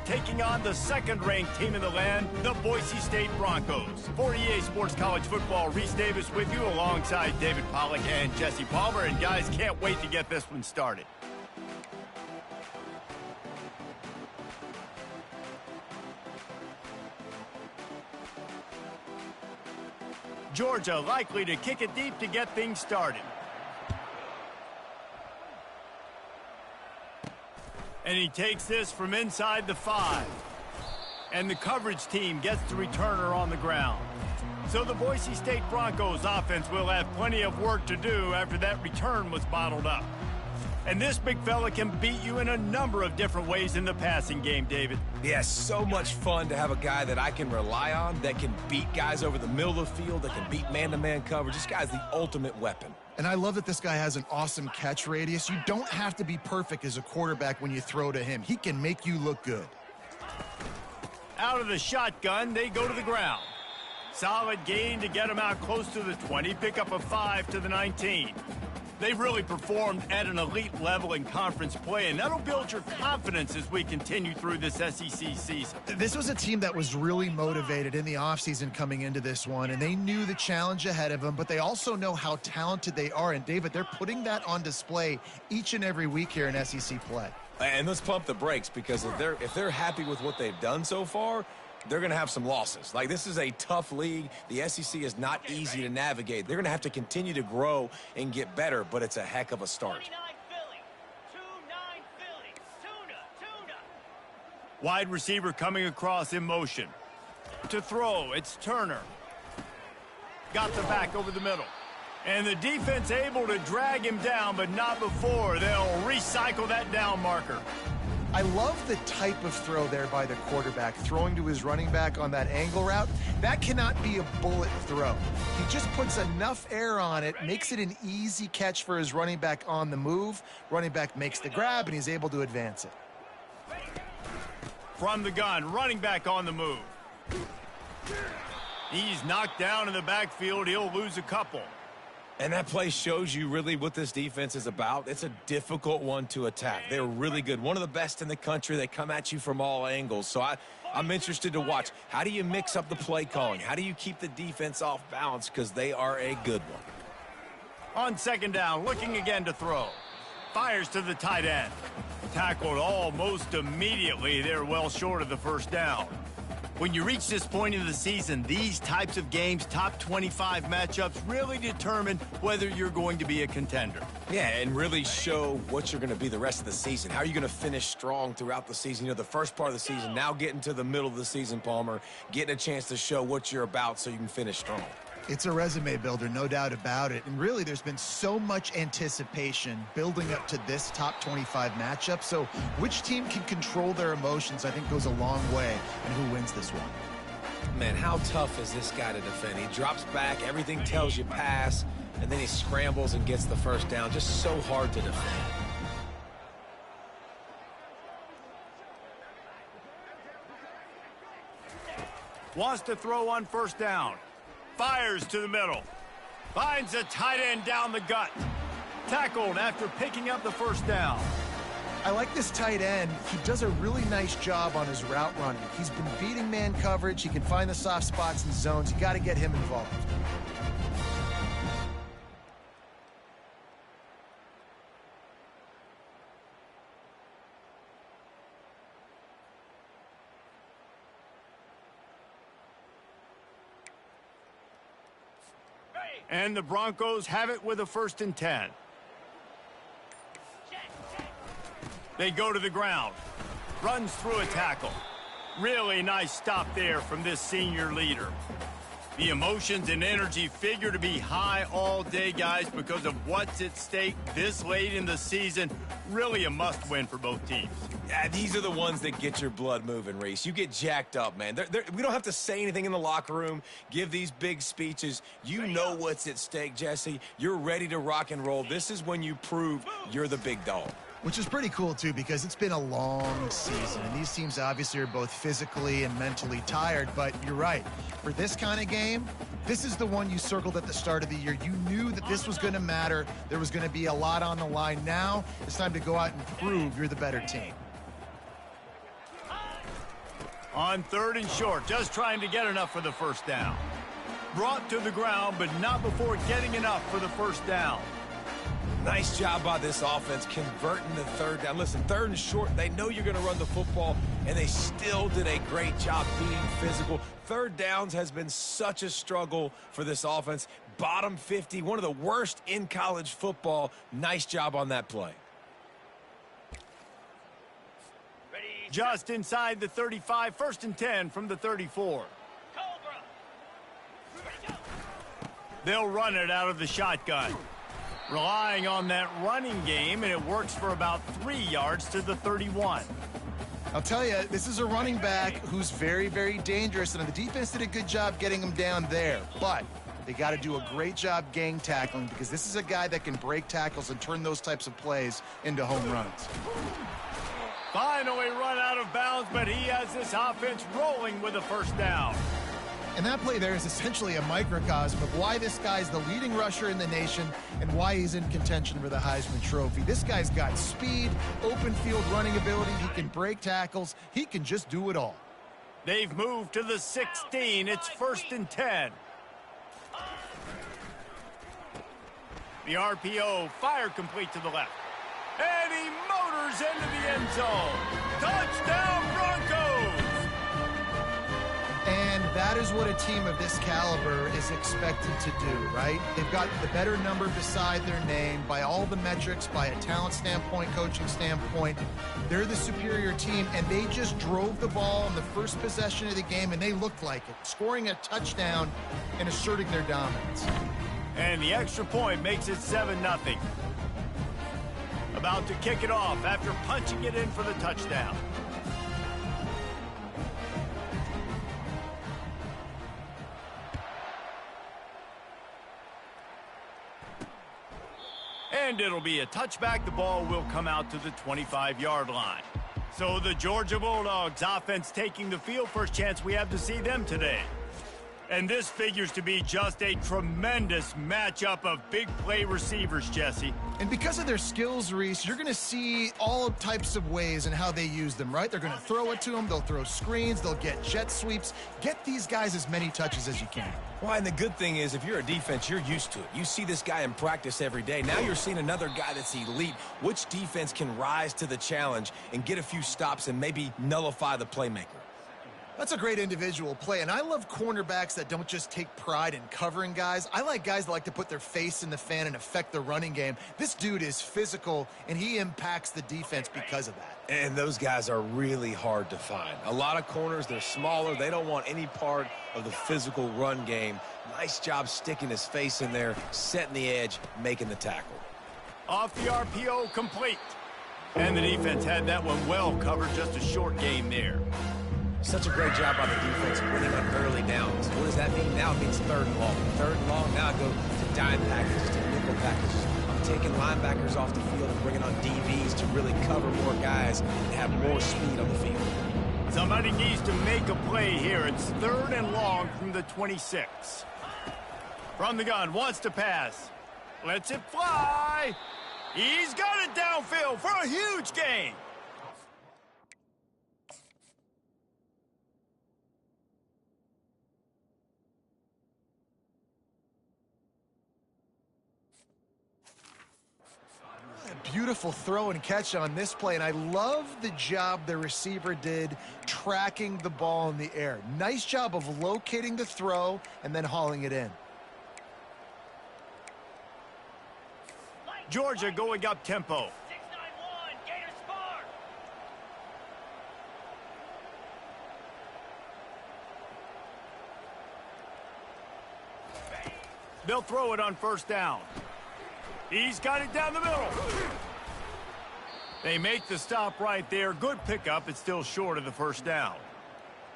taking on the second-ranked team in the land, the Boise State Broncos. For EA Sports College Football, Reese Davis with you alongside David Pollack and Jesse Palmer. And guys, can't wait to get this one started. Georgia likely to kick it deep to get things started. And he takes this from inside the 5. And the coverage team gets the returner on the ground. So the Boise State Broncos offense will have plenty of work to do after that return was bottled up. And this big fella can beat you in a number of different ways in the passing game, David. Yeah, so much fun to have a guy that I can rely on, that can beat guys over the middle of the field, that can beat man-to-man coverage. This guy's the ultimate weapon. And I love that this guy has an awesome catch radius. You don't have to be perfect as a quarterback when you throw to him. He can make you look good. Out of the shotgun, they go to the ground. Solid gain to get him out close to the 20, pick up a 5 to the 19. They've really performed at an elite level in conference play, and that'll build your confidence as we continue through this SEC season. This was a team that was really motivated in the offseason coming into this one, and they knew the challenge ahead of them, but they also know how talented they are. And, David, they're putting that on display each and every week here in SEC play. And let's pump the brakes, because if they're happy with what they've done so far, they're going to have some losses. Like, this is a tough league. The SEC is not easy to navigate. They're going to have to continue to grow and get better, but it's a heck of a start. Wide receiver coming across in motion. To throw, it's Turner. Got the back over the middle. And the defense able to drag him down, but not before. They'll recycle that down marker. I love the type of throw there by the quarterback, throwing to his running back on that angle route. That cannot be a bullet throw. He just puts enough air on it, makes it an easy catch for his running back on the move. Running back makes the grab, and he's able to advance it. From the gun, running back on the move. He's knocked down in the backfield. He'll lose a couple. And that play shows you really what this defense is about. It's a difficult one to attack. They're really good. One of the best in the country. They come at you from all angles. So I'm interested to watch. How do you mix up the play calling? How do you keep the defense off balance? Because they are a good one. On second down, looking again to throw. Fires to the tight end. Tackled almost immediately. They're well short of the first down. When you reach this point in the season, these types of games, top 25 matchups, really determine whether you're going to be a contender. Yeah, and really show what you're going to be the rest of the season. How are you going to finish strong throughout the season? You know, the first part of the season, now getting to the middle of the season, Palmer, getting a chance to show what you're about so you can finish strong. It's a resume builder, no doubt about it. And really, there's been so much anticipation building up to this top 25 matchup. So which team can control their emotions, I think, goes a long way in who wins this one. Man, how tough is this guy to defend? He drops back, everything tells you pass, and then he scrambles and gets the first down. Just so hard to defend. Wants to throw on first down. Fires to the middle. Finds a tight end down the gut. Tackled after picking up the first down. I like this tight end. He does a really nice job on his route running. He's been beating man coverage. He can find the soft spots and zones. You got to get him involved. And the Broncos have it with a 1st and 10. They go to the ground. Runs through a tackle. Really nice stop there from this senior leader. The emotions and energy figure to be high all day, guys, because of what's at stake this late in the season. Really a must-win for both teams. Yeah, these are the ones that get your blood moving, Reese. You get jacked up, man. We don't have to say anything in the locker room, give these big speeches. You know what's at stake, Jesse. You're ready to rock and roll. This is when you prove you're the big dog. Which is pretty cool, too, because it's been a long season. And these teams obviously are both physically and mentally tired. But you're right. For this kind of game, this is the one you circled at the start of the year. You knew that this was going to matter. There was going to be a lot on the line. Now it's time to go out and prove you're the better team. On 3rd and short, just trying to get enough for the first down. Brought to the ground, but not before getting enough for the first down. Nice job by this offense converting the 3rd down. Listen, 3rd and short, they know you're going to run the football, and they still did a great job being physical. 3rd downs has been such a struggle for this offense. Bottom 50, one of the worst in college football. Nice job on that play. Just inside the 35, 1st and 10 from the 34. They'll run it out of the shotgun. Relying on that running game, and it works for about 3 yards to the 31. I'll tell you, this is a running back who's very, very dangerous, and the defense did a good job getting him down there. But they got to do a great job gang tackling, because this is a guy that can break tackles and turn those types of plays into home runs. Finally run out of bounds, but he has this offense rolling with a first down. And that play there is essentially a microcosm of why this guy's the leading rusher in the nation and why he's in contention for the Heisman Trophy. This guy's got speed, open field running ability. He can break tackles. He can just do it all. They've moved to the 16. It's 1st and 10. The RPO, fire complete to the left. And he motors into the end zone. Touchdown, Broncos! And that is what a team of this caliber is expected to do, right? They've got the better number beside their name by all the metrics, by a talent standpoint, coaching standpoint. They're the superior team, and they just drove the ball on the first possession of the game, and they looked like it, scoring a touchdown and asserting their dominance. And the extra point makes it 7-0. About to kick it off after punching it in for the touchdown. And it'll be a touchback. The ball will come out to the 25-yard line. So the Georgia Bulldogs offense taking the field. First chance we have to see them today. And this figures to be just a tremendous matchup of big play receivers, Jesse. And because of their skills, Reese, you're going to see all types of ways and how they use them, right? They're going to throw it to them. They'll throw screens. They'll get jet sweeps. Get these guys as many touches as you can. Well, and the good thing is, if you're a defense, you're used to it. You see this guy in practice every day. Now you're seeing another guy that's elite. Which defense can rise to the challenge and get a few stops and maybe nullify the playmaker? That's a great individual play, and I love cornerbacks that don't just take pride in covering guys. I like guys that like to put their face in the fan and affect the running game. This dude is physical, and he impacts the defense because of that. And those guys are really hard to find. A lot of corners, they're smaller. They don't want any part of the physical run game. Nice job sticking his face in there, setting the edge, making the tackle. Off the RPO, complete. And the defense had that one well covered, just a short game there. Such a great job by the defense winning on early downs. What does that mean? Now it means 3rd and long. 3rd and long, now I go to dime packages, to nickel packages. I'm taking linebackers off the field and bringing on DBs to really cover more guys and have more speed on the field. Somebody needs to make a play here. It's 3rd and long from the 26. From the gun, wants to pass. Lets it fly. He's got it downfield for a huge gain. Beautiful throw and catch on this play, and I love the job the receiver did tracking the ball in the air. Nice job of locating the throw and then hauling it in. Georgia going up tempo. 6-9-1, Gators score. They'll throw it on 1st down. He's got it down the middle. They make the stop right there. Good pickup. It's still short of the 1st down.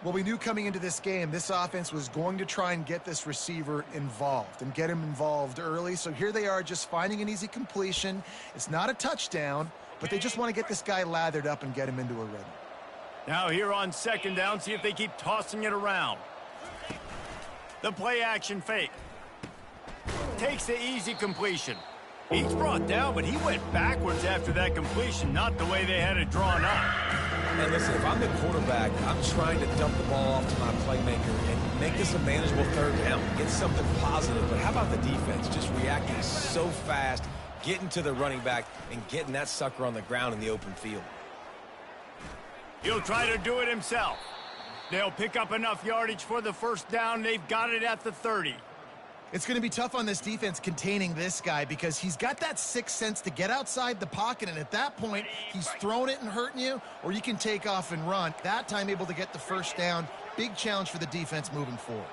Well, we knew coming into this game, this offense was going to try and get this receiver involved and get him involved early. So here they are just finding an easy completion. It's not a touchdown, but they just want to get this guy lathered up and get him into a rhythm. Now here on 2nd down, see if they keep tossing it around. The play action fake. Takes the easy completion. He's brought down, but he went backwards after that completion, not the way they had it drawn up. And listen, if I'm the quarterback, I'm trying to dump the ball off to my playmaker and make this a manageable third down, get something positive. But how about the defense just reacting so fast, getting to the running back, and getting that sucker on the ground in the open field? He'll try to do it himself. They'll pick up enough yardage for the first down. They've got it at the 30. It's going to be tough on this defense containing this guy because he's got that sixth sense to get outside the pocket, and at that point, he's throwing it and hurting you, or you can take off and run. That time able to get the first down. Big challenge for the defense moving forward.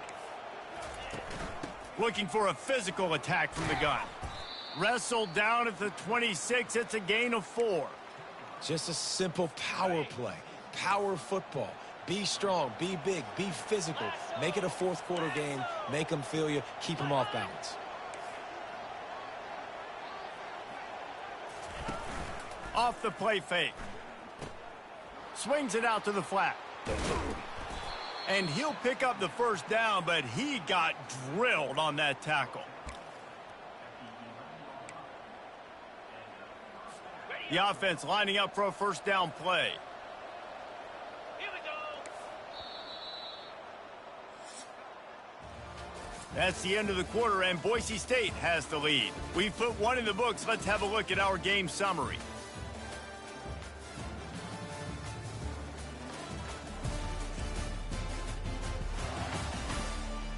Looking for a physical attack from the gun. Wrestled down at the 26. It's a gain of 4. Just a simple power play, power football. Be strong, be big, be physical. Make it a fourth quarter game. Make them feel you. Keep them off balance. Off the play fake. Swings it out to the flat. And he'll pick up the first down, but he got drilled on that tackle. The offense lining up for a first down play. That's the end of the quarter, and Boise State has the lead. We've put one in the books. Let's have a look at our game summary.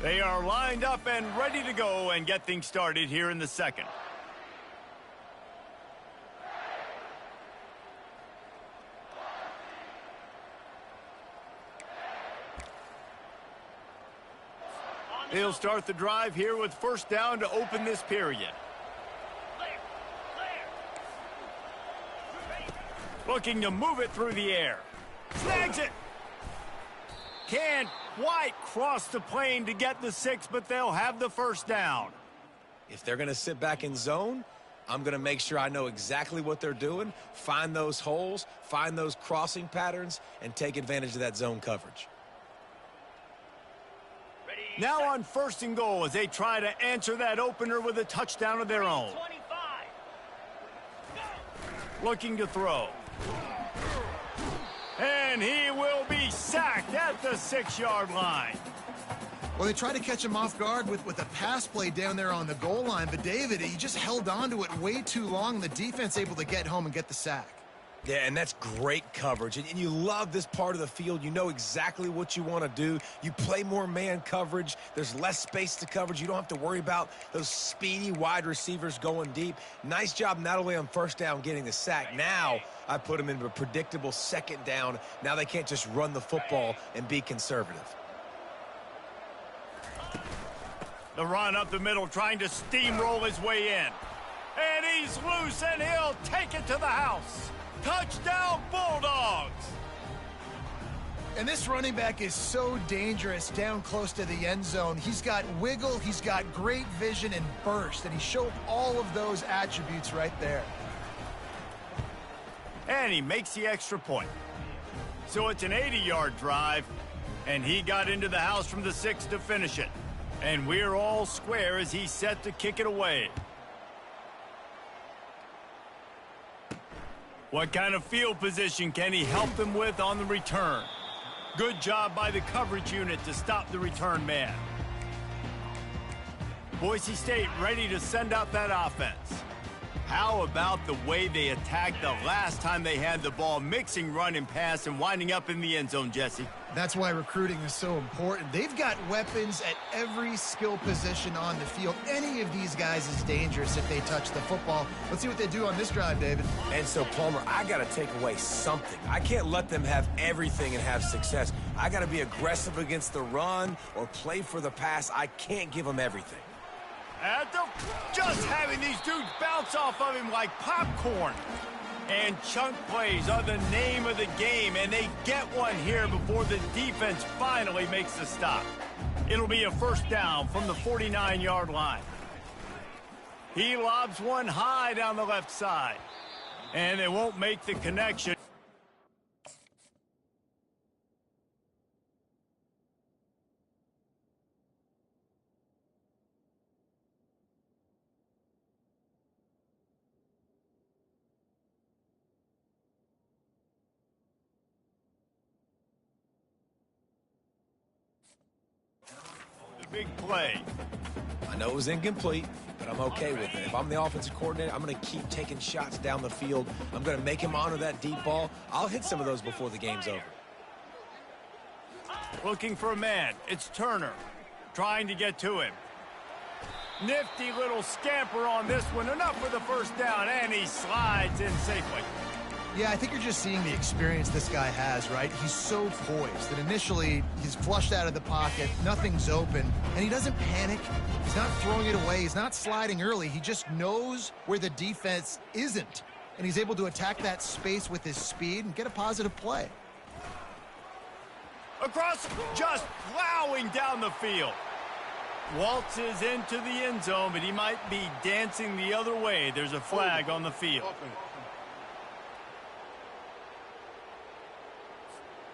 They are lined up and ready to go and get things started here in the second. They'll start the drive here with first down to open this period. Looking to move it through the air. Snags it. Can't quite cross the plane to get the 6, but they'll have the first down. If they're going to sit back in zone, I'm going to make sure I know exactly what they're doing, find those holes, find those crossing patterns, and take advantage of that zone coverage. Now on first and goal as they try to answer that opener with a touchdown of their own. Looking to throw. And he will be sacked at the 6-yard line. Well, they tried to catch him off guard with a pass play down there on the goal line, but David, he just held on to it way too long. The defense able to get home and get the sack. Yeah, and that's great coverage. And you love this part of the field. You know exactly what you want to do. You play more man coverage. There's less space to coverage. You don't have to worry about those speedy wide receivers going deep. Nice job not only on first down getting the sack. Now I put them into a predictable second down. Now they can't just run the football and be conservative. The run up the middle trying to steamroll his way in. And he's loose and he'll take it to the house. Touchdown, Bulldogs! And this running back is so dangerous down close to the end zone. He's got wiggle, he's got great vision and burst, and he showed all of those attributes right there. And he makes the extra point. So it's an 80-yard drive, and he got into the house from the 6 to finish it. And we're all square as he's set to kick it away. What kind of field position can he help them with on the return? Good job by the coverage unit to stop the return man. Boise State ready to send out that offense. How about the way they attacked the last time they had the ball, mixing run and pass and winding up in the end zone, Jesse? That's why recruiting is so important. They've got weapons at every skill position on the field. Any of these guys is dangerous if they touch the football. Let's see what they do on this drive, David. And so, Palmer, I got to take away something. I can't let them have everything and have success. I got to be aggressive against the run or play for the pass. I can't give them everything. Just having these dudes bounce off of him like popcorn. And chunk plays are the name of the game, and they get one here before the defense finally makes the stop. It'll be a first down from the 49-yard line. He lobs one high down the left side, and they won't make the connection. Big play. I know it was incomplete, but I'm okay with it. If I'm the offensive coordinator, I'm going to keep taking shots down the field. I'm going to make him honor that deep ball. I'll hit some of those before the game's over. Looking for a man. It's Turner. Trying to get to him. Nifty little scamper on this one. Enough for the first down, and he slides in safely. Yeah, I think you're just seeing the experience this guy has, right? He's so poised that initially he's flushed out of the pocket, nothing's open, and he doesn't panic. He's not throwing it away. He's not sliding early. He just knows where the defense isn't, and he's able to attack that space with his speed and get a positive play. Across, just plowing down the field. Waltzes into the end zone, but he might be dancing the other way. There's a flag on the field.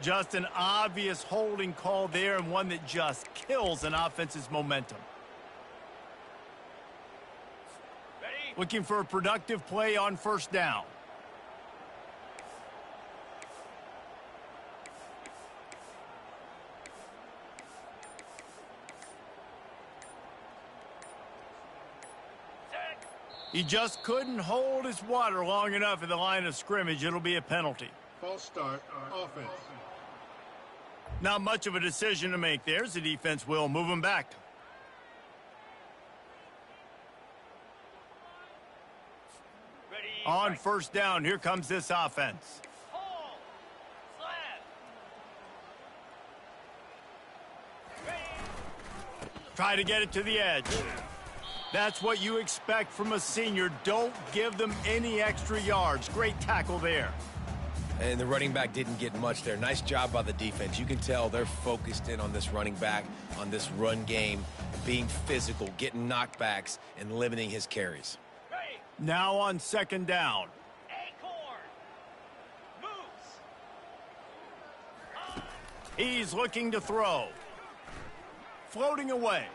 Just an obvious holding call there, and one that just kills an offense's momentum. Looking for a productive play on first down. He just couldn't hold his water long enough in the line of scrimmage. It'll be a penalty. False start, offense. Not much of a decision to make there. The defense will move him back. On first down, here comes this offense. Try to get it to the edge. That's what you expect from a senior. Don't give them any extra yards. Great tackle there. And the running back didn't get much there. Nice job by the defense. You can tell they're focused in on this running back, on this run game, being physical, getting knockbacks, and limiting his carries. Now on second down. He's looking to throw. Floating away.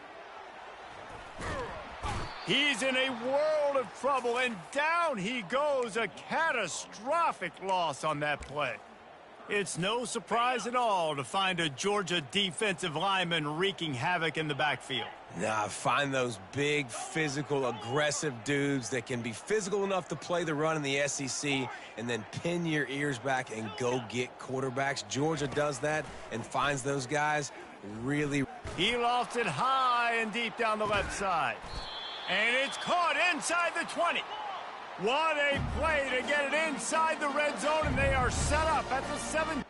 He's in a world of trouble, and down he goes. A catastrophic loss on that play. It's no surprise at all to find a Georgia defensive lineman wreaking havoc in the backfield. Nah, find those big, physical, aggressive dudes that can be physical enough to play the run in the SEC and then pin your ears back and go get quarterbacks. Georgia does that and finds those guys really. He lofts it high and deep down the left side. And it's caught inside the 20. What a play to get it inside the red zone, and they are set up at the 7.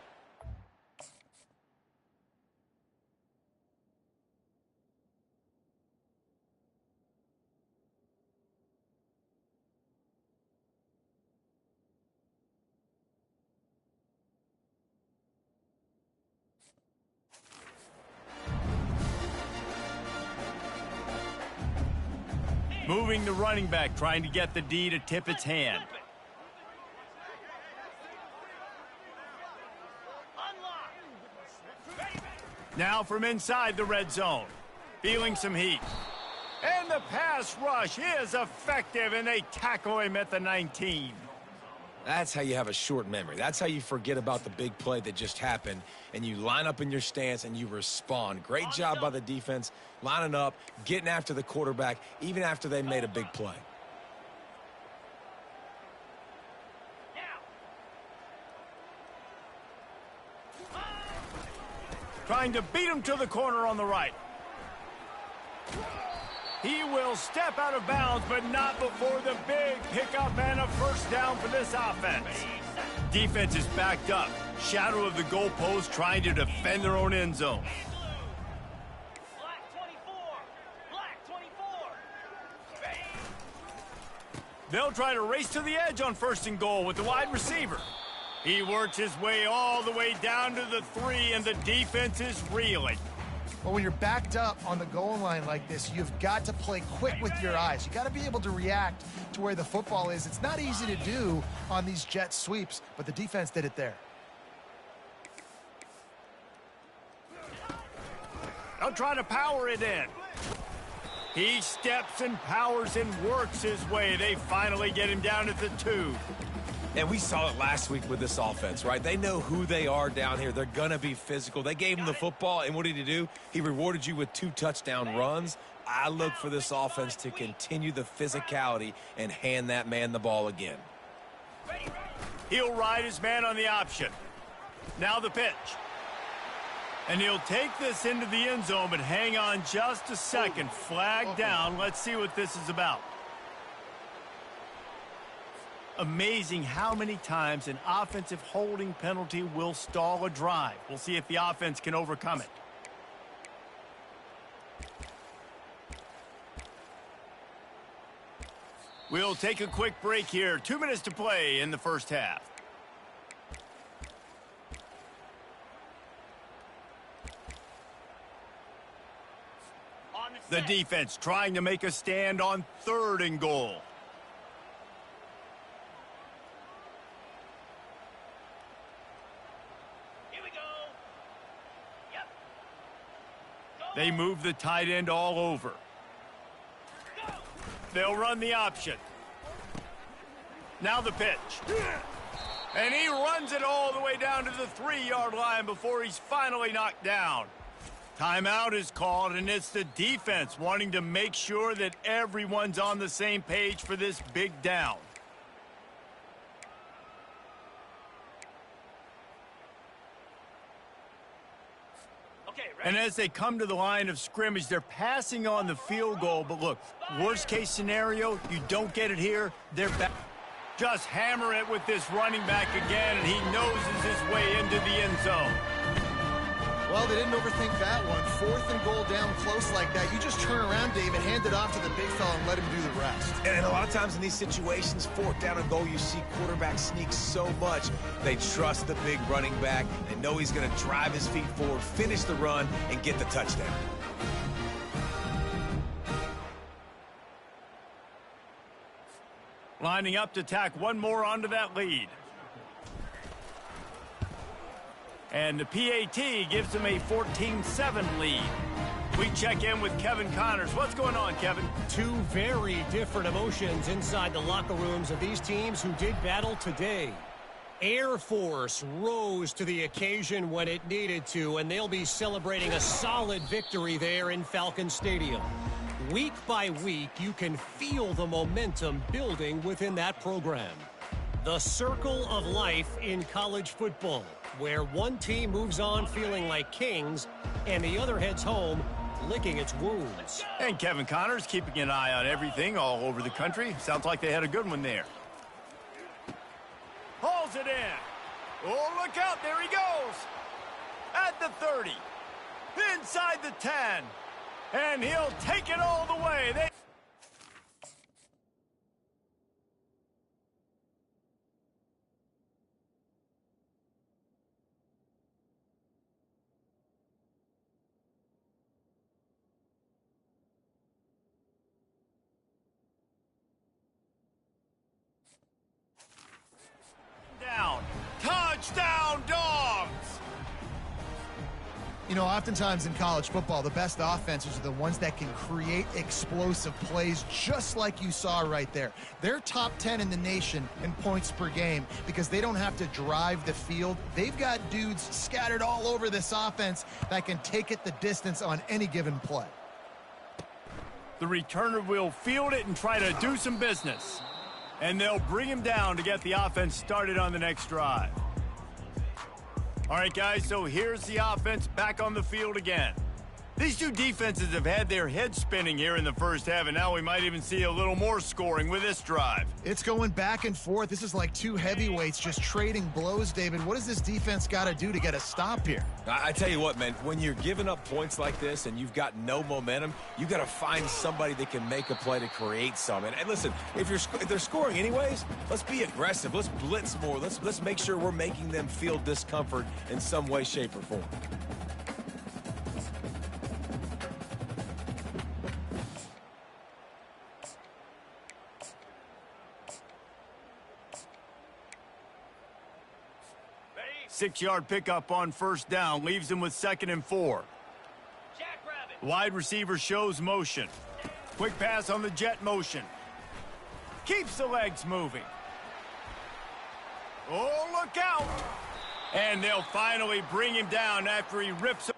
Moving the running back, trying to get the D to tip its hand. Now from inside the red zone. Feeling some heat. And the pass rush is effective, and they tackle him at the 19. That's how you have a short memory. That's how you forget about the big play that just happened, and you line up in your stance and you respond. Great job by the defense, lining up, getting after the quarterback, even after they made a big play. Trying to beat him to the corner on the right. He will step out of bounds, but not before the big pickup and a first down for this offense. Defense is backed up. Shadow of the goalpost, trying to defend their own end zone. They'll try to race to the edge on first and goal with the wide receiver. He works his way all the way down to the 3, and the defense is reeling. Well, when you're backed up on the goal line like this, you've got to play quick with your eyes. You got to be able to react to where the football is. It's not easy to do on these jet sweeps, but the defense did it there. They'll try to power it in. He steps and powers and works his way. They finally get him down at the 2. And we saw it last week with this offense, right? They know who they are down here. They're going to be physical. They gave him the football, and what did he do? He rewarded you with 2 touchdown runs. I look for this offense to continue the physicality and hand that man the ball again. He'll ride his man on the option. Now the pitch. And he'll take this into the end zone, but hang on just a second. Flag down. Let's see what this is about. Amazing how many times an offensive holding penalty will stall a drive. We'll see if the offense can overcome it. We'll take a quick break here. 2 minutes to play in the first half. The defense trying to make a stand on 3rd and goal. They move the tight end all over. They'll run the option. Now the pitch. And he runs it all the way down to the 3-yard line before he's finally knocked down. Timeout is called, and it's the defense wanting to make sure that everyone's on the same page for this big down. And as they come to the line of scrimmage, they're passing on the field goal. But look, worst case scenario, you don't get it here, they're back. Just hammer it with this running back again, and he noses his way into the end zone. Well, they didn't overthink that one. 4th and goal down close like that. You just turn around, David, hand it off to the big fella and let him do the rest. And a lot of times in these situations, 4th down and goal, you see quarterbacks sneak so much. They trust the big running back. They know he's going to drive his feet forward, finish the run, and get the touchdown. Lining up to tack one more onto that lead. And the PAT gives them a 14-7 lead. We check in with Kevin Connors. What's going on, Kevin? 2 very different emotions inside the locker rooms of these teams who did battle today. Air Force rose to the occasion when it needed to, and they'll be celebrating a solid victory there in Falcon Stadium. Week by week, you can feel the momentum building within that program. The circle of life in college football, where one team moves on feeling like kings and the other heads home licking its wounds. And Kevin Connors keeping an eye on everything all over the country. Sounds like they had a good one there. Hauls it in. Oh, look out. There he goes. At the 30. Inside the 10. And he'll take it all the way. Touchdown, Dogs! You know, oftentimes in college football, the best offenses are the ones that can create explosive plays, just like you saw right there. They're top 10 in the nation in points per game because they don't have to drive the field. They've got dudes scattered all over this offense that can take it the distance on any given play. The returner will field it and try to do some business. And they'll bring him down to get the offense started on the next drive. All right, guys, so here's the offense back on the field again. These 2 defenses have had their heads spinning here in the first half, and now we might even see a little more scoring with this drive. It's going back and forth. This is like 2 heavyweights just trading blows, David. What does this defense got to do to get a stop here? I tell you what, man, when you're giving up points like this and you've got no momentum, you got to find somebody that can make a play to create some. And listen, if they're scoring anyways, let's be aggressive. Let's blitz more. Let's make sure we're making them feel discomfort in some way, shape, or form. Six-yard pickup on first down leaves him with 2nd and 4. Wide receiver shows motion. Quick pass on the jet motion. Keeps the legs moving. Oh, look out! And they'll finally bring him down after he rips.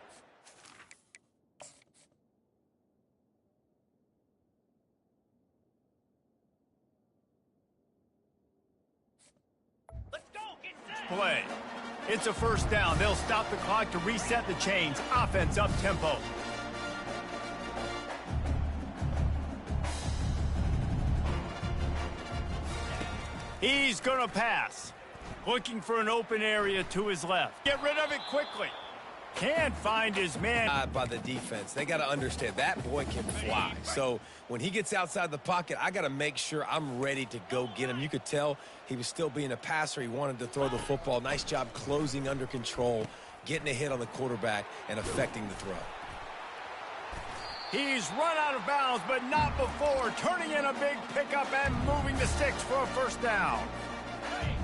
Let's go. Get set. Play. It's a first down. They'll stop the clock to reset the chains. Offense up tempo. He's gonna pass. Looking for an open area to his left. Get rid of it quickly. Can't find his man. By the defense. They got to understand that boy can fly. So when he gets outside the pocket, I got to make sure I'm ready to go get him. You could tell he was still being a passer. He wanted to throw the football. Nice job closing under control, getting a hit on the quarterback, and affecting the throw. He's run out of bounds, but not before. Turning in a big pickup and moving the sticks for a first down.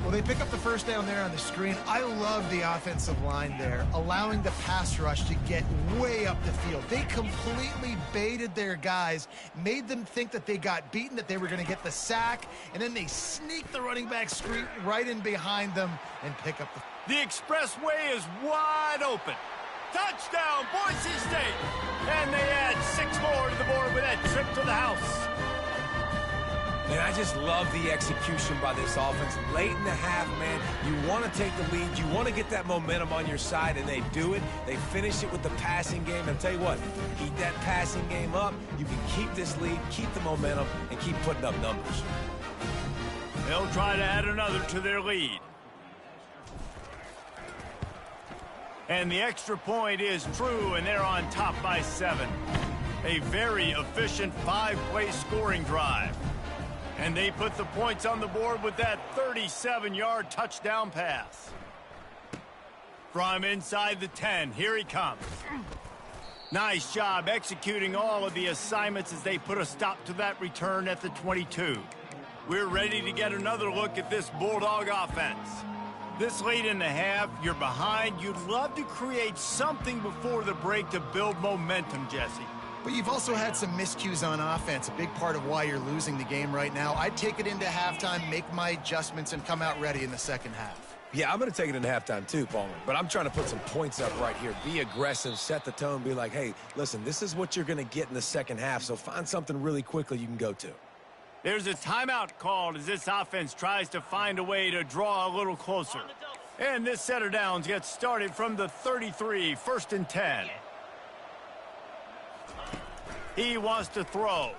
Well, they pick up the first down there on the screen. I love the offensive line there, allowing the pass rush to get way up the field. They completely baited their guys, made them think that they got beaten, that they were going to get the sack, and then they sneak the running back screen right in behind them and pick up the... The expressway is wide open. Touchdown, Boise State! And they add 6 more to the board with that trip to the house. Man, I just love the execution by this offense. Late in the half, man, you want to take the lead. You want to get that momentum on your side, and they do it. They finish it with the passing game. And I'll tell you what, keep that passing game up. You can keep this lead, keep the momentum, and keep putting up numbers. They'll try to add another to their lead. And the extra point is true, and they're on top by 7. A very efficient 5-play scoring drive. And they put the points on the board with that 37-yard touchdown pass. From inside the 10, here he comes. Nice job executing all of the assignments as they put a stop to that return at the 22. We're ready to get another look at this Bulldog offense. This late in the half, you're behind. You'd love to create something before the break to build momentum, Jesse. But you've also had some miscues on offense, a big part of why you're losing the game right now. I'd take it into halftime, make my adjustments, and come out ready in the second half. Yeah, I'm going to take it into halftime too, Palmer. But I'm trying to put some points up right here. Be aggressive, set the tone, be like, hey, listen, this is what you're going to get in the second half, so find something really quickly you can go to. There's a timeout called as this offense tries to find a way to draw a little closer. And this set of downs gets started from the 33, 1st and 10. He wants to throw.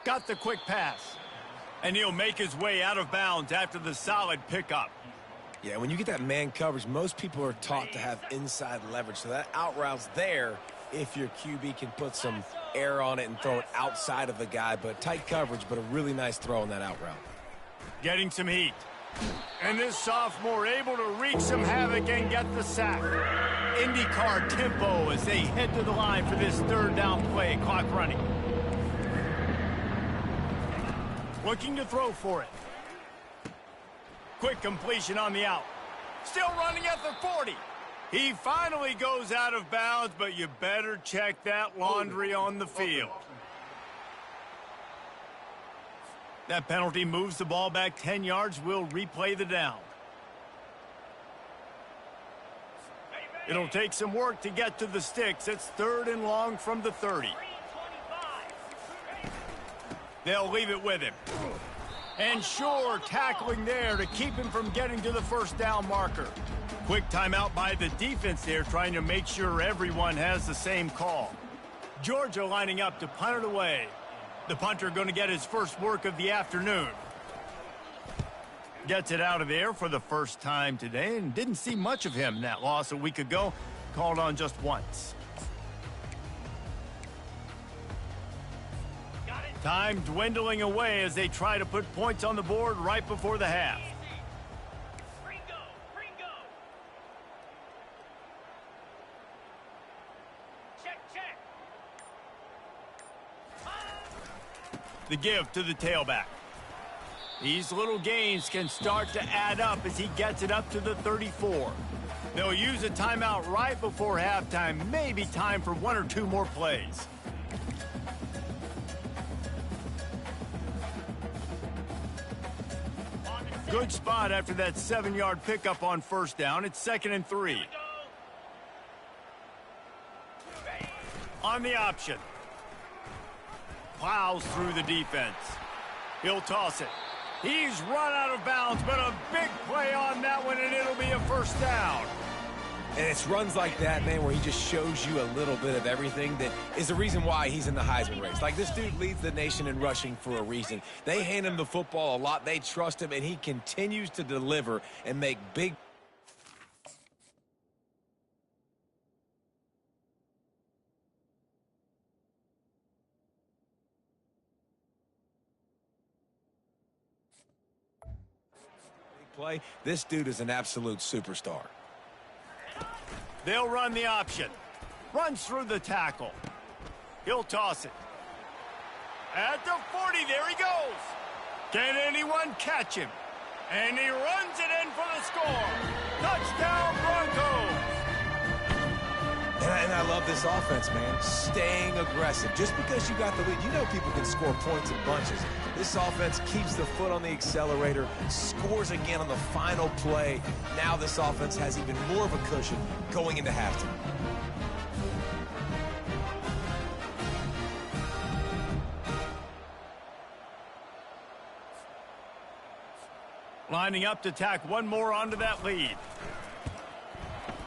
Got the quick pass. And he'll make his way out of bounds after the solid pickup. Yeah, when you get that man coverage, most people are taught to have inside leverage. So that out route's there if your QB can put some air on it and throw it outside of the guy. But tight coverage, but a really nice throw on that out route. Getting some heat. And this sophomore able to wreak some havoc and get the sack. IndyCar tempo as they head to the line for this third down play. Clock running. Looking to throw for it. Quick completion on the out. Still running at the 40. He finally goes out of bounds, but you better check that laundry on the field. That penalty moves the ball back 10 yards. We'll replay the down. It'll take some work to get to the sticks. It's 3rd and long from the 30. They'll leave it with him. And sure, tackling there to keep him from getting to the first down marker. Quick timeout by the defense there, trying to make sure everyone has the same call. Georgia lining up to punt it away. The punter going to get his first work of the afternoon. Gets it out of there for the first time today, and didn't see much of him in that loss a week ago. Called on just once. Time dwindling away as they try to put points on the board right before the half. The give to the tailback. These little gains can start to add up as he gets it up to the 34. They'll use a timeout right before halftime. Maybe time for 1 or 2 more plays. good spot after that 7-yard pickup on first down. It's 2nd and 3. On the option. Plows through the defense. He'll toss it. He's run out of bounds, but a big play on that one, and it'll be a first down. And it's runs like that, man, where he just shows you a little bit of everything that is the reason why he's in the Heisman race. Like, this dude leads the nation in rushing for a reason. They hand him the football a lot. They trust him, and he continues to deliver and make big play. This dude is an absolute superstar. They'll run the option. Runs through the tackle. He'll toss it. At the 40, there he goes. Can anyone catch him? And he runs it in for the score. Touchdown, Broncos. And I love this offense, man. Staying aggressive. Just because you got the lead, you know people can score points in bunches. This offense keeps the foot on the accelerator, scores again on the final play. Now this offense has even more of a cushion going into halftime. Lining up to tack one more onto that lead.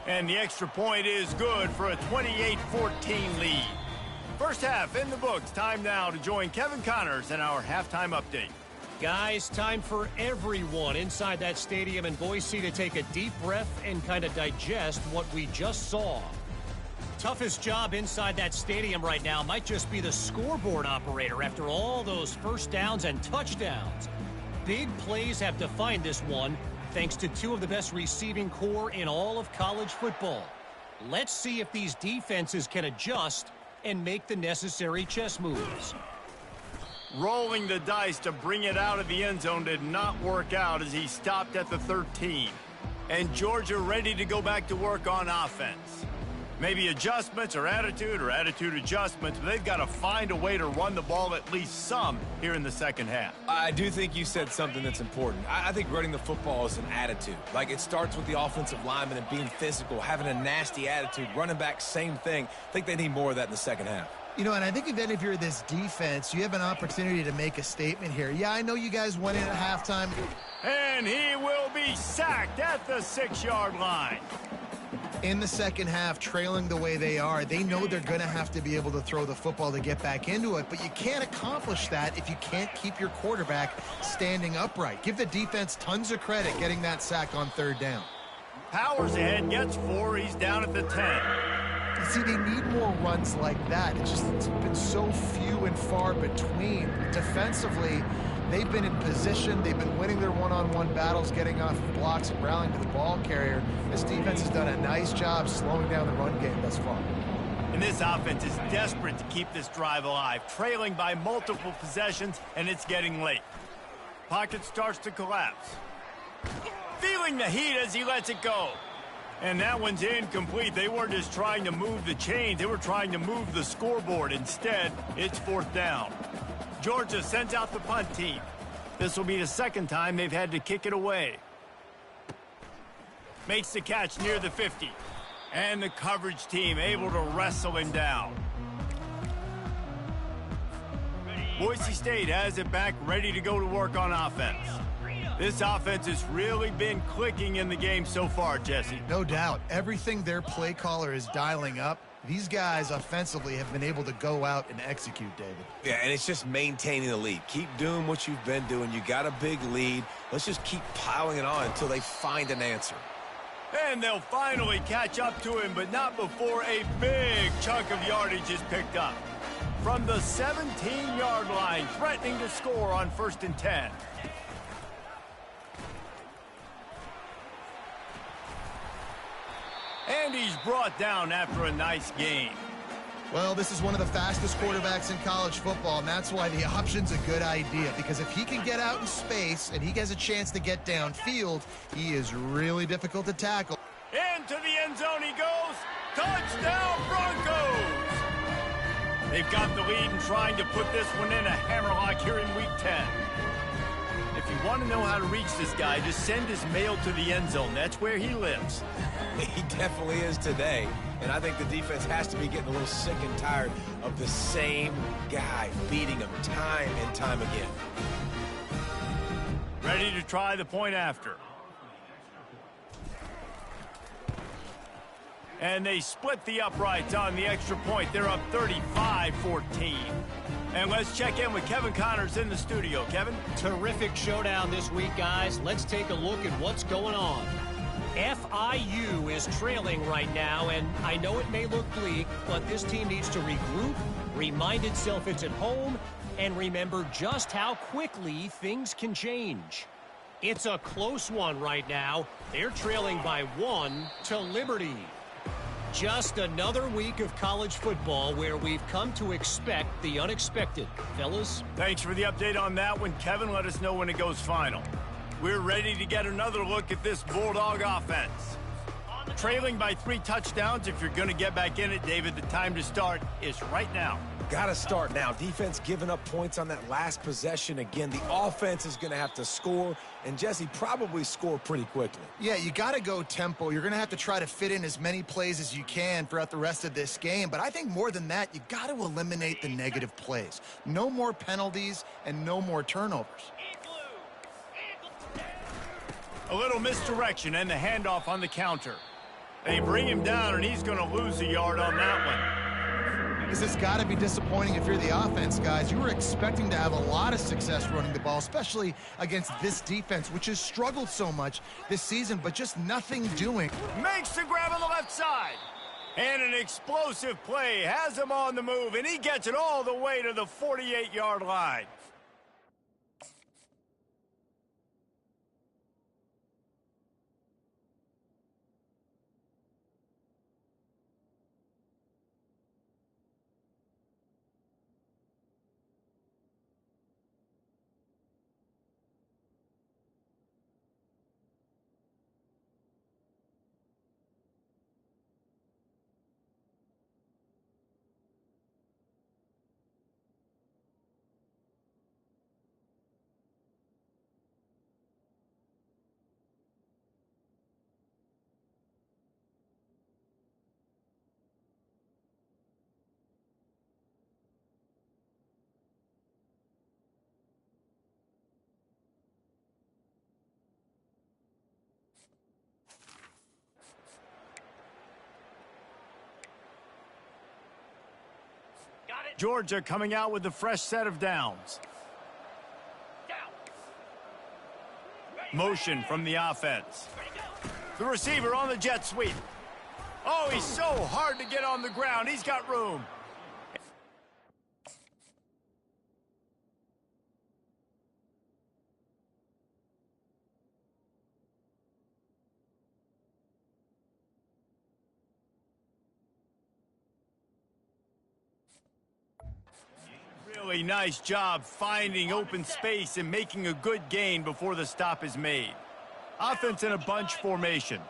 And the extra point is good for a 28-14 lead. First half in the books. Time now to join Kevin Connors in our halftime update. Guys, time for everyone inside that stadium in Boise to take a deep breath and kind of digest what we just saw. Toughest job inside that stadium right now might just be the scoreboard operator after all those first downs and touchdowns. Big plays have defined this one, thanks to two of the best receiving core in all of college football. Let's see if these defenses can adjust and make the necessary chess moves. Rolling the dice to bring it out of the end zone did not work out as he stopped at the 13. And Georgia ready to go back to work on offense. Maybe adjustments or attitude adjustments, but they've got to find a way to run the ball at least some here in the second half. I do think you said something that's important. I think running the football is an attitude. Like, it starts with the offensive lineman and being physical, having a nasty attitude. Running back, same thing. I think they need more of that in the second half. You know, and I think then if you're this defense, you have an opportunity to make a statement here. Yeah, I know you guys went in at halftime. And he will be sacked at the 6-yard line. In the second half, trailing the way they are, they know they're going to have to be able to throw the football to get back into it, but you can't accomplish that if you can't keep your quarterback standing upright. Give the defense tons of credit getting that sack on third down. Powers ahead, gets 4, he's down at the 10. See, they need more runs like that. It's been so few and far between. Defensively, they've been in position. They've been winning their one-on-one battles, getting off blocks and rallying to the ball carrier. This defense has done a nice job slowing down the run game thus far. And this offense is desperate to keep this drive alive, trailing by multiple possessions, and it's getting late. Pocket starts to collapse. Feeling the heat as he lets it go. And that one's incomplete. They weren't just trying to move the chains. They were trying to move the scoreboard. Instead, it's fourth down. Georgia sends out the punt team. This will be the second time they've had to kick it away. Makes the catch near the 50. And the coverage team able to wrestle him down. Boise State has it back, ready to go to work on offense. This offense has really been clicking in the game so far, Jesse. No doubt. Everything their play caller is dialing up, these guys offensively have been able to go out and execute, David. Yeah, and it's just maintaining the lead. Keep doing what you've been doing. You got a big lead. Let's just keep piling it on until they find an answer. And they'll finally catch up to him, but not before a big chunk of yardage is picked up. From the 17-yard line, threatening to score on 1st and 10. And he's brought down after a nice gain. Well, this is one of the fastest quarterbacks in college football, and that's why the option's a good idea, because if he can get out in space and he has a chance to get downfield, he is really difficult to tackle. Into the end zone he goes. Touchdown, Broncos! They've got the lead and trying to put this one in a hammerlock here in Week 10. If you want to know how to reach this guy, just send his mail to the end zone. That's where he lives. He definitely is today. And I think the defense has to be getting a little sick and tired of the same guy beating them time and time again. Ready to try the point after. And they split the uprights on the extra point. They're up 35-14. And let's check in with Kevin Connors in the studio. Kevin? Terrific showdown this week, guys. Let's take a look at what's going on. FIU is trailing right now, and I know it may look bleak, but this team needs to regroup, remind itself it's at home, and remember just how quickly things can change. It's a close one right now. They're trailing by 1 to Liberty. Just another week of college football where we've come to expect the unexpected. Fellas? Thanks for the update on that one, Kevin. Let us know when it goes final. We're ready to get another look at this Bulldog offense. Trailing by 3 touchdowns. If you're going to get back in it, David, the time to start is right now. Got to start now. Defense giving up points on that last possession. Again, the offense is going to have to score, and Jesse probably score pretty quickly. Yeah, you got to go tempo. You're going to have to try to fit in as many plays as you can throughout the rest of this game. But I think more than that, you got to eliminate the negative plays. No more penalties and no more turnovers. A little misdirection and the handoff on the counter. They bring him down, and he's going to lose a yard on that one. This has got to be disappointing if you're the offense, guys. You were expecting to have a lot of success running the ball, especially against this defense, which has struggled so much this season, but just nothing doing. Makes the grab on the left side. And an explosive play has him on the move, and he gets it all the way to the 48-yard line. Georgia coming out with a fresh set of downs. Motion from the offense. The receiver on the jet sweep. Oh, he's so hard to get on the ground. He's got room. Really nice job finding open space and making a good gain before the stop is made. Offense in a bunch formation.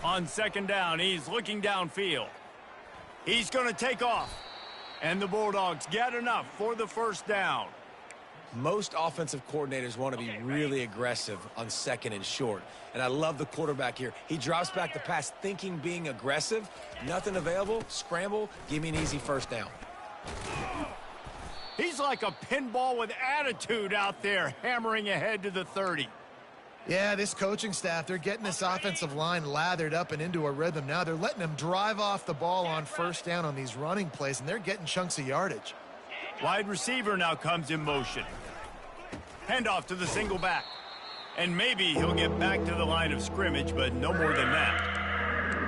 On second down, he's looking downfield. He's going to take off. And the Bulldogs get enough for the first down. Most offensive coordinators want to be really aggressive on second and short. And I love the quarterback here. He drops back the pass thinking being aggressive. Nothing available. Scramble. Give me an easy first down. He's like a pinball with attitude out there, hammering ahead to the 30. Yeah, this coaching staff, they're getting this offensive line lathered up and into a rhythm. Now they're letting them drive off the ball on first down on these running plays, and they're getting chunks of yardage. Wide receiver now comes in motion. Handoff to the single back. And maybe he'll get back to the line of scrimmage, but no more than that.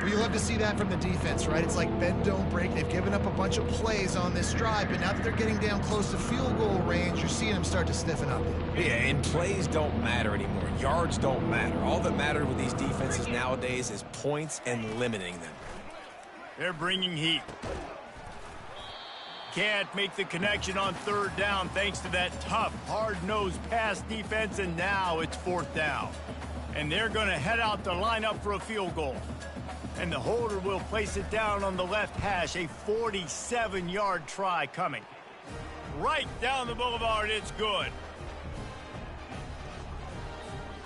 Well, you love to see that from the defense, right? It's like bend, don't break. They've given up a bunch of plays on this drive, but now that they're getting down close to field goal range, you're seeing them start to stiffen up. Yeah, and plays don't matter anymore. Yards don't matter. All that matters with these defenses nowadays is points and limiting them. They're bringing heat. Can't make the connection on third down thanks to that tough, hard-nosed pass defense, and now it's fourth down. And they're going to head out to line up for a field goal. And the holder will place it down on the left hash, a 47-yard try coming. Right down the boulevard, it's good.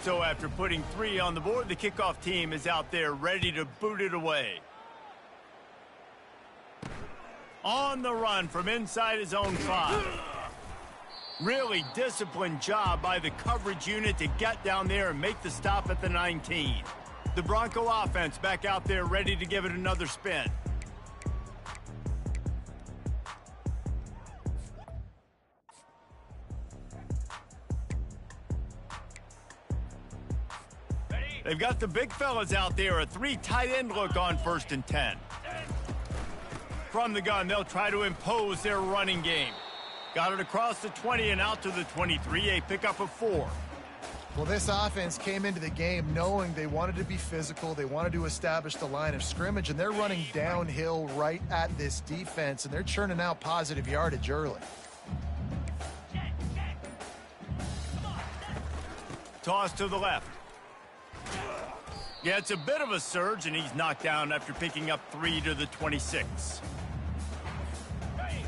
So after putting 3 on the board, the kickoff team is out there ready to boot it away. On the run from inside his own 5. Really disciplined job by the coverage unit to get down there and make the stop at the 19. The Bronco offense back out there ready to give it another spin. They've got the big fellas out there, a 3 tight end look on 1st and 10. From the gun, they'll try to impose their running game. Got it across the 20 and out to the 23, a pickup of 4. Well, this offense came into the game knowing they wanted to be physical, they wanted to establish the line of scrimmage, and they're running downhill right at this defense, and they're churning out positive yardage early. Toss to the left. Yeah, it's a bit of a surge, and he's knocked down after picking up 3 to the 26.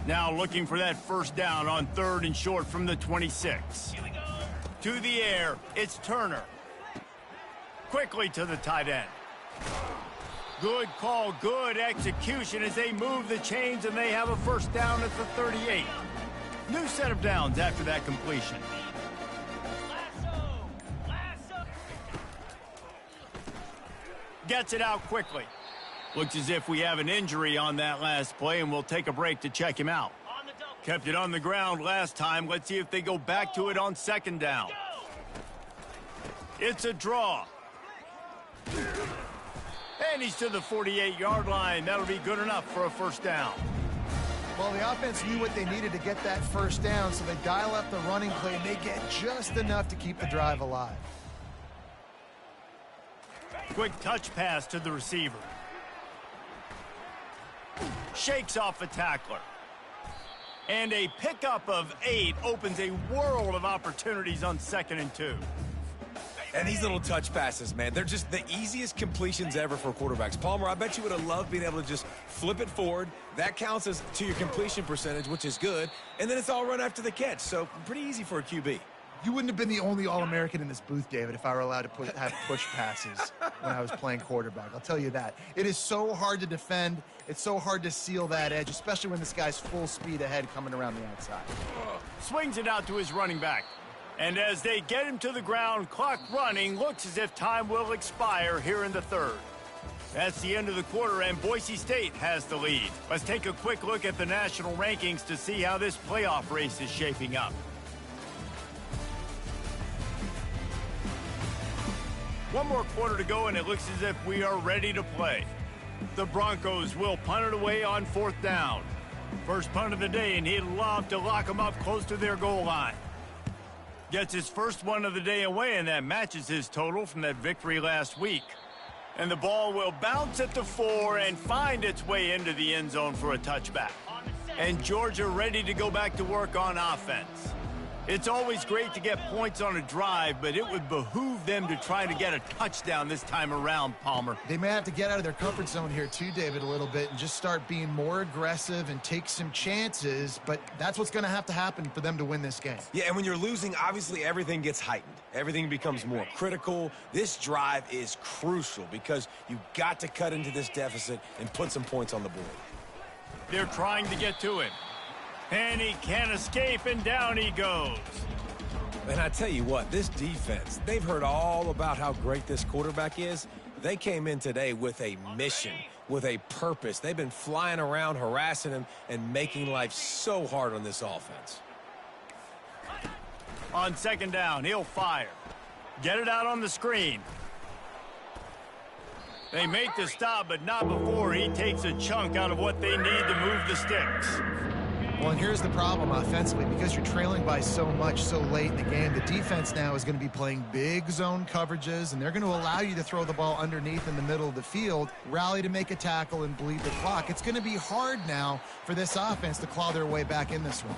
Now looking for that first down on 3rd and short from the 26. To the air, it's Turner. Quickly to the tight end. Good call, good execution as they move the chains, and they have a first down at the 38. New set of downs after that completion. Gets it out quickly. Looks as if we have an injury on that last play, and we'll take a break to check him out. Kept it on the ground last time. Let's see if they go back to it on 2nd down. It's a draw. And he's to the 48-yard line. That'll be good enough for a first down. Well, the offense knew what they needed to get that first down, so they dial up the running play, and they get just enough to keep the drive alive. Quick touch pass to the receiver. Shakes off a tackler. And a pickup of 8 opens a world of opportunities on 2nd and 2. And these little touch passes, man, they're just the easiest completions ever for quarterbacks. Palmer, I bet you would have loved being able to just flip it forward. That counts as to your completion percentage, which is good. And then it's all run after the catch. So pretty easy for a QB. You wouldn't have been the only All-American in this booth, David, if I were allowed to have push passes when I was playing quarterback. I'll tell you that. It is so hard to defend. It's so hard to seal that edge, especially when this guy's full speed ahead coming around the outside. Swings it out to his running back. And as they get him to the ground, clock running, looks as if time will expire here in the 3rd. That's the end of the quarter, and Boise State has the lead. Let's take a quick look at the national rankings to see how this playoff race is shaping up. One more quarter to go, and it looks as if we are ready to play. The Broncos will punt it away on 4th down. First punt of the day, and he'd love to lock them up close to their goal line. Gets his first one of the day away, and that matches his total from that victory last week. And the ball will bounce at the 4 and find its way into the end zone for a touchback. And Georgia ready to go back to work on offense. It's always great to get points on a drive, but it would behoove them to try to get a touchdown this time around, Palmer. They may have to get out of their comfort zone here too, David, a little bit and just start being more aggressive and take some chances, but that's what's going to happen for them to win this game. Yeah, and when you're losing, obviously everything gets heightened. Everything becomes more critical. This drive is crucial because you've got to cut into this deficit and put some points on the board. They're trying to get to him. And he can't escape, and down he goes. And I tell you what, this defense, they've heard all about how great this quarterback is. They came in today with a mission, with a purpose. They've been flying around, harassing him, and making life so hard on this offense. On 2nd down, he'll fire. Get it out on the screen. They make the stop, but not before he takes a chunk out of what they need to move the sticks. Well, and here's the problem offensively. Because you're trailing by so much so late in the game, the defense now is going to be playing big zone coverages, and they're going to allow you to throw the ball underneath in the middle of the field, rally to make a tackle, and bleed the clock. It's going to be hard now for this offense to claw their way back in this one.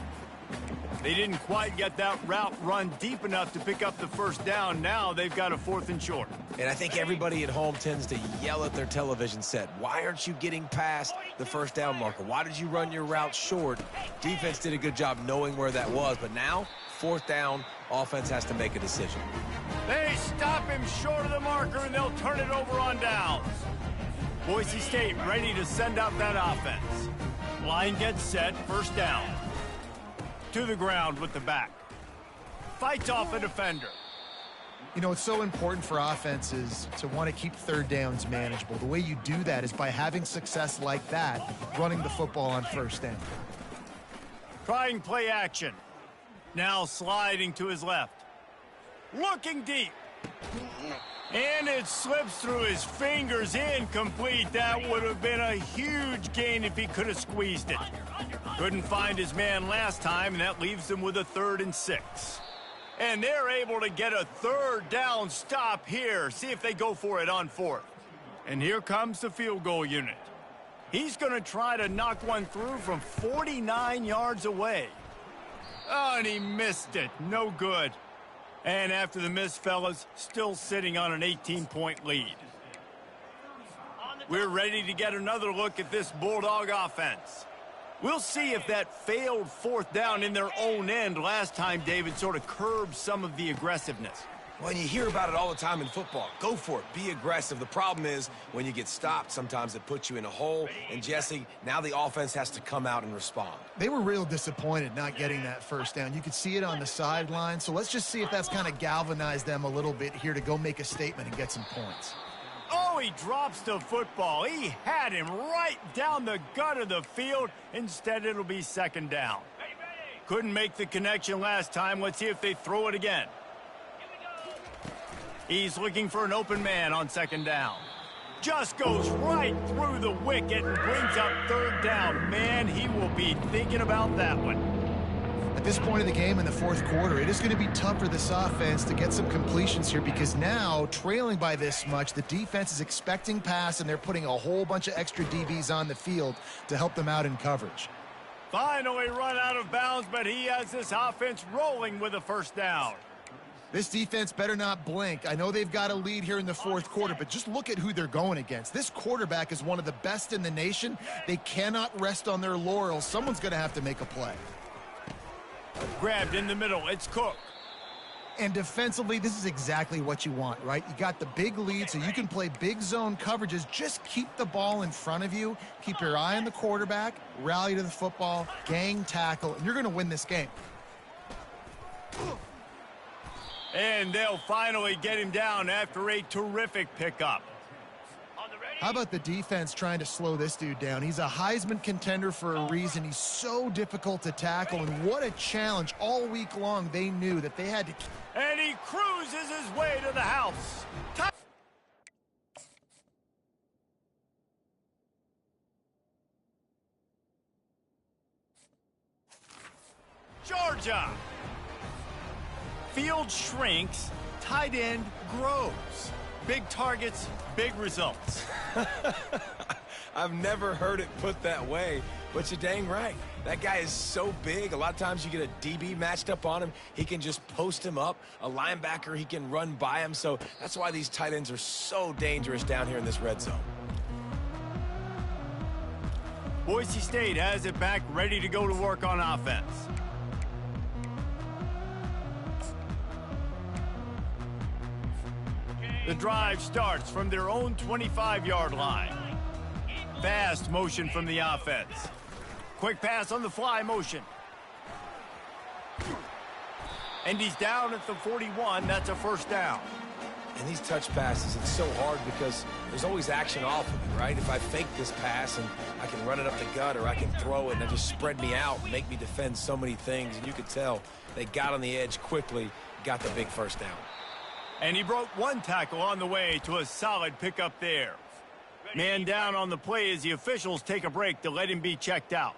They didn't quite get that route run deep enough to pick up the first down. Now they've got a 4th and short. And I think everybody at home tends to yell at their television set. Why aren't you getting past the first down marker? Why did you run your route short? Defense did a good job knowing where that was, but now 4th down, offense has to make a decision. They stop him short of the marker, and they'll turn it over on downs. Boise State ready to send out that offense. Line gets set, 1st down. To the ground with the back. Fights off a defender. You know, it's so important for offenses to want to keep 3rd downs manageable. The way you do that is by having success like that, running the football on 1st down. Trying play action. Now sliding to his left. Looking deep. And it slips through his fingers, incomplete. That would have been a huge gain if he could have squeezed it. Couldn't find his man last time, and that leaves them with a 3rd and 6. And they're able to get a 3rd down stop here. See if they go for it on 4th. And here comes the field goal unit. He's going to try to knock one through from 49 yards away. Oh, and he missed it. No good. And after the miss, fellas, still sitting on an 18-point lead. We're ready to get another look at this Bulldog offense. We'll see if that failed 4th down in their own end last time, David, sort of curbed some of the aggressiveness. Well, you hear about it all the time in football. Go for it. Be aggressive. The problem is when you get stopped, sometimes it puts you in a hole. And, Jesse, now the offense has to come out and respond. They were real disappointed not getting that 1st down. You could see it on the sideline. So let's just see if that's kind of galvanized them a little bit here to go make a statement and get some points. Oh, he drops the football. He had him right down the gut of the field. Instead, it'll be 2nd down. Couldn't make the connection last time. Let's see if they throw it again. He's looking for an open man on 2nd down. Just goes right through the wicket and brings up 3rd down. Man, he will be thinking about that one. At this point of the game in the 4th quarter, it is going to be tough for this offense to get some completions here because now, trailing by this much, the defense is expecting pass, and they're putting a whole bunch of extra DBs on the field to help them out in coverage. Finally run out of bounds, but he has this offense rolling with a 1st down. This defense better not blink. I know they've got a lead here in the 4th quarter, but just look at who they're going against. This quarterback is one of the best in the nation. They cannot rest on their laurels. Someone's going to have to make a play. Grabbed in the middle. It's Cook. And defensively, this is exactly what you want, right? You got the big lead, so you can play big zone coverages. Just keep the ball in front of you. Keep your eye on the quarterback. Rally to the football. Gang tackle. And you're going to win this game. And they'll finally get him down after a terrific pickup. How about the defense trying to slow this dude down? He's a Heisman contender for a reason. He's so difficult to tackle, and what a challenge. All week long, they knew that they had to... And he cruises his way to the house. Georgia. Field shrinks, tight end grows. Big targets, big results. I've never heard it put that way, but you're dang right. That guy is so big. A lot of times you get a DB matched up on him. He can just post him up. A linebacker, he can run by him. So that's why these tight ends are so dangerous down here in this red zone. Boise State has it back, ready to go to work on offense. The drive starts from their own 25-yard line. Fast motion from the offense. Quick pass on the fly motion. And he's down at the 41. That's a 1st down. And these touch passes, it's so hard because there's always action off of it, right? If I fake this pass and I can run it up the gut, or I can throw it and it just spread me out and make me defend so many things. And you could tell they got on the edge quickly, got the big 1st down. And he broke one tackle on the way to a solid pickup there. Man down on the play as the officials take a break to let him be checked out.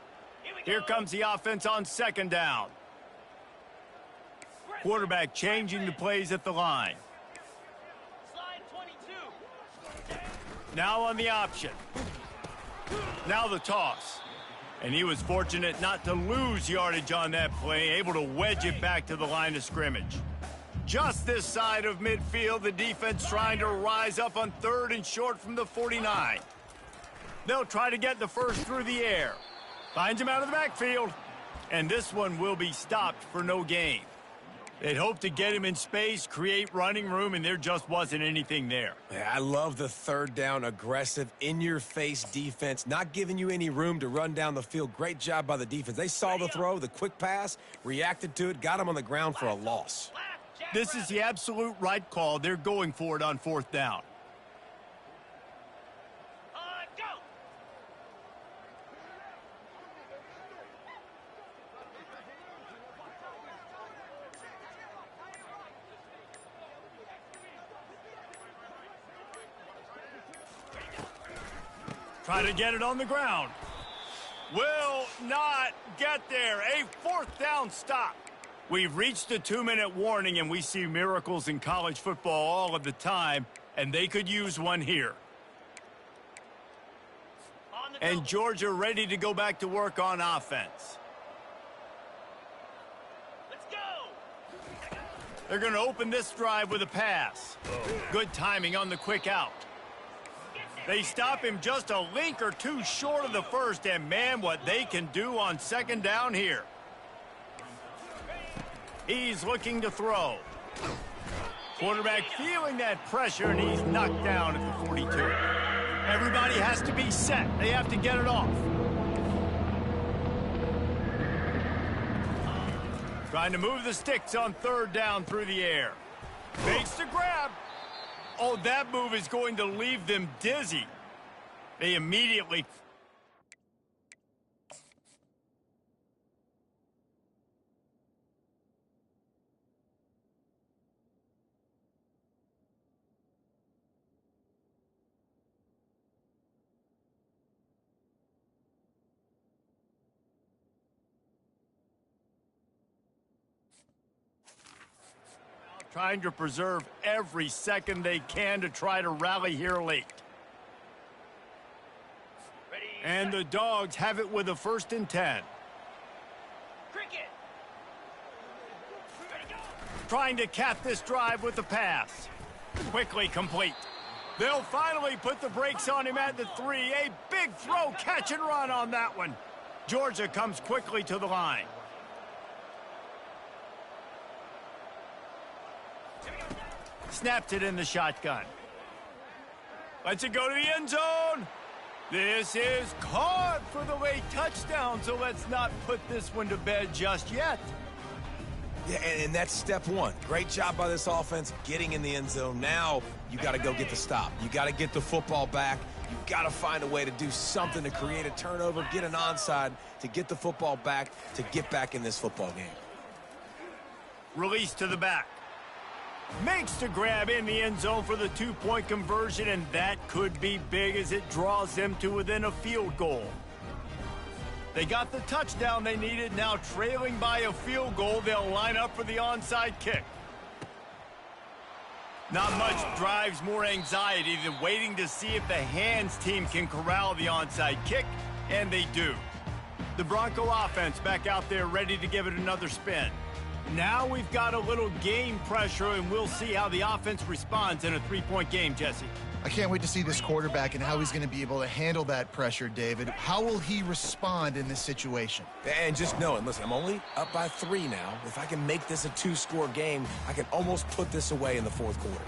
Here comes the offense on 2nd down. Quarterback changing the plays at the line. Now on the option. Now the toss. And he was fortunate not to lose yardage on that play, able to wedge it back to the line of scrimmage. Just this side of midfield, the defense trying to rise up on 3rd and short from the 49. They'll try to get the first through the air. Finds him out of the backfield. And this one will be stopped for no gain. They'd hoped to get him in space, create running room, and there just wasn't anything there. Yeah, I love the third down, aggressive, in-your-face defense, not giving you any room to run down the field. Great job by the defense. They saw the throw, the quick pass, reacted to it, got him on the ground for a loss. This is the absolute right call. They're going for it on fourth down. Go! Try to get it on the ground. Will not get there. A fourth down stop. We've reached the 2-minute warning, and we see miracles in college football all of the time, and they could use one here. And Georgia ready to go back to work on offense. Let's go! They're going to open this drive with a pass. Good timing on the quick out. They stop him just a link or two short of the first, and man, what they can do on second down here. He's looking to throw. Quarterback feeling that pressure, and he's knocked down at the 42. Everybody has to be set. They have to get it off. Trying to move the sticks on third down through the air. Makes the grab. Oh, that move is going to leave them dizzy. They immediately... trying to preserve every second they can to try to rally here late. And the Dogs have it with a 1st and 10. Cricket! Ready, go! Trying to cap this drive with the pass. Quickly complete. They'll finally put the brakes on him at the 3. A big throw, catch and run on that one. Georgia comes quickly to the line. Snapped it in the shotgun. Lets it go to the end zone. This is caught for the late touchdown, so let's not put this one to bed just yet. Yeah, and that's step one. Great job by this offense getting in the end zone. Now you got to go get the stop. You got to get the football back. You got to find a way to do something to create a turnover, get an onside, to get the football back, to get back in this football game. Release to the back. Makes the grab in the end zone for the 2-point conversion, and that could be big as it draws them to within a field goal. They got the touchdown they needed. Now trailing by a field goal, they'll line up for the onside kick. Not much drives more anxiety than waiting to see if the hands team can corral the onside kick, and they do. The Bronco offense back out there ready to give it another spin. Now we've got a little game pressure, and we'll see how the offense responds in a 3-point game, Jesse. I can't wait to see this quarterback and how he's going to be able to handle that pressure, David. How will he respond in this situation? And just knowing, listen, I'm only up by 3 now. If I can make this a 2-score game, I can almost put this away in the 4th quarter.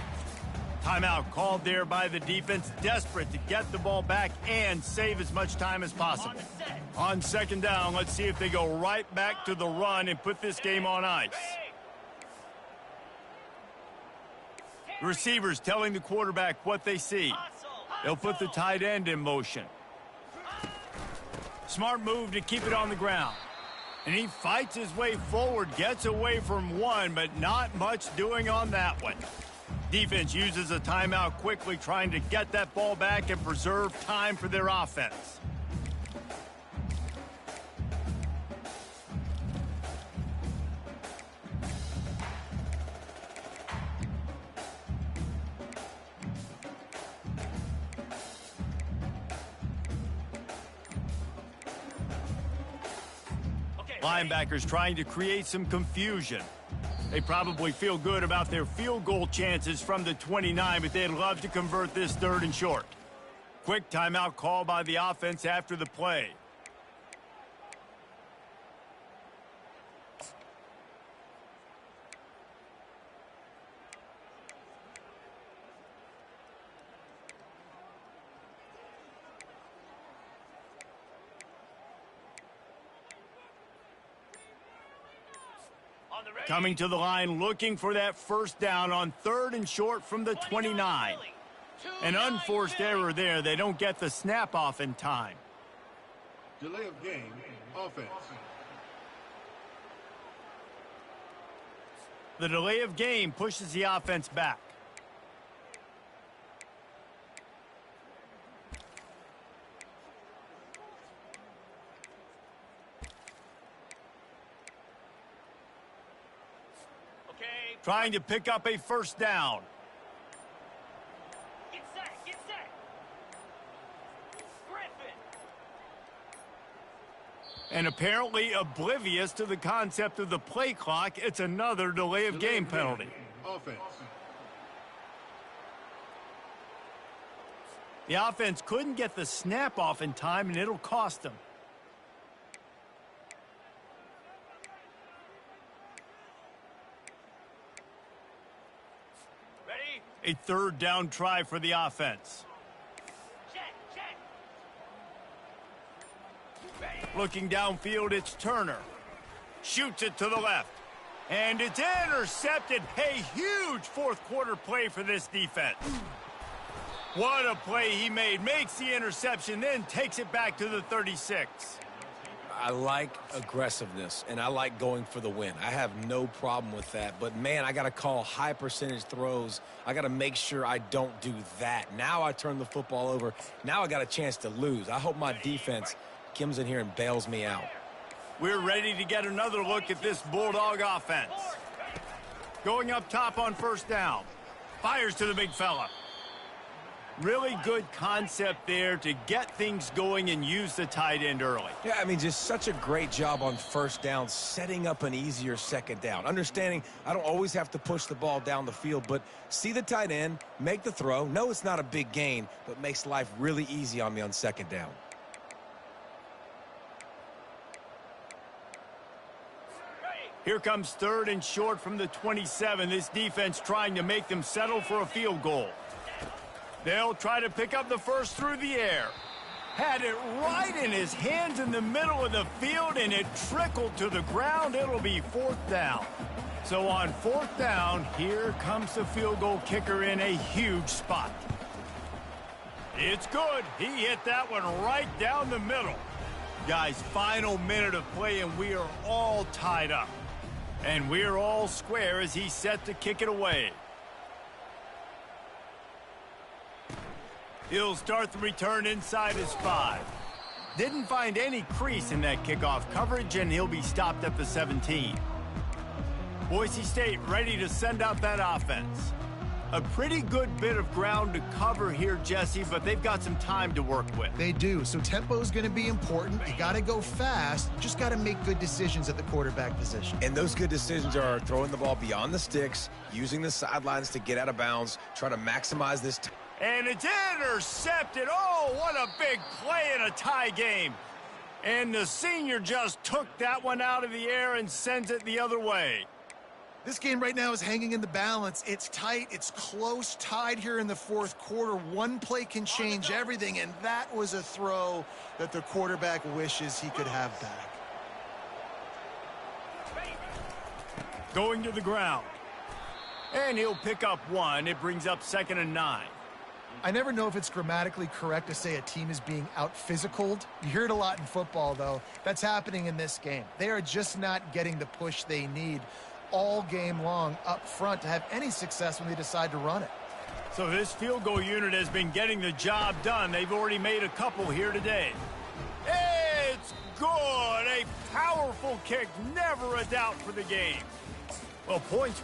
Timeout called there by the defense, desperate to get the ball back and save as much time as possible. On second down, let's see if they go right back to the run and put this game on ice. The receivers telling the quarterback what they see. They'll put the tight end in motion. Smart move to keep it on the ground. And he fights his way forward, gets away from one, but not much doing on that one. Defense uses a timeout quickly, trying to get that ball back and preserve time for their offense. Linebackers trying to create some confusion. They probably feel good about their field goal chances from the 29, but they'd love to convert this 3rd and short. Quick timeout call by the offense after the play. On the ready. Coming to the line, looking for that first down on 3rd and short from the 29. An unforced error there. They don't get the snap off in time. Delay of game, offense. The delay of game pushes the offense back. Okay. Trying to pick up a first down. Get set. Get set. Griffin. And apparently oblivious to the concept of the play clock, it's another delay of game penalty. Offense. The offense couldn't get the snap off in time, and it'll cost them. Ready. A 3rd down try for the offense. Check. Check. Ready. Looking downfield, it's Turner. Shoots it to the left. And it's intercepted. A huge 4th quarter play for this defense. What a play he made. Makes the interception, then takes it back to the 36. I like aggressiveness, and I like going for the win. I have no problem with that. But, man, I got to call high percentage throws. I got to make sure I don't do that. Now I turn the football over. Now I got a chance to lose. I hope my defense comes in here and bails me out. We're ready to get another look at this Bulldog offense. Going up top on first down. Fires to the big fella. Really good concept there to get things going and use the tight end early. Yeah, I mean, just such a great job on first down, setting up an easier second down. Understanding I don't always have to push the ball down the field, but see the tight end, make the throw. No, it's not a big gain, but makes life really easy on me on second down. Here comes 3rd and short from the 27. This defense trying to make them settle for a field goal. They'll try to pick up the first through the air. Had it right in his hands in the middle of the field, and it trickled to the ground. It'll be 4th down. So on 4th down, here comes the field goal kicker in a huge spot. It's good. He hit that one right down the middle. Guys, final minute of play, and we are all tied up. And we're all square as he's set to kick it away. He'll start the return inside his 5. Didn't find any crease in that kickoff coverage, and he'll be stopped at the 17. Boise State ready to send out that offense. A pretty good bit of ground to cover here, Jesse, but they've got some time to work with. They do, so tempo is going to be important. You got to go fast. You just got to make good decisions at the quarterback position. And those good decisions are throwing the ball beyond the sticks, using the sidelines to get out of bounds, try to maximize this. And it's intercepted. Oh, what a big play in a tie game. And the senior just took that one out of the air and sends it the other way. This game right now is hanging in the balance. It's tight. It's close, tied here in the 4th quarter. One play can change everything, and that was a throw that the quarterback wishes he could have back. Going to the ground. And he'll pick up 1. It brings up 2nd and 9. I never know if it's grammatically correct to say a team is being out-physicaled. You hear it a lot in football, though. That's happening in this game. They are just not getting the push they need all game long up front to have any success when they decide to run it. So this field goal unit has been getting the job done. They've already made a couple here today. It's good. A powerful kick. Never a doubt for the game. Well, points.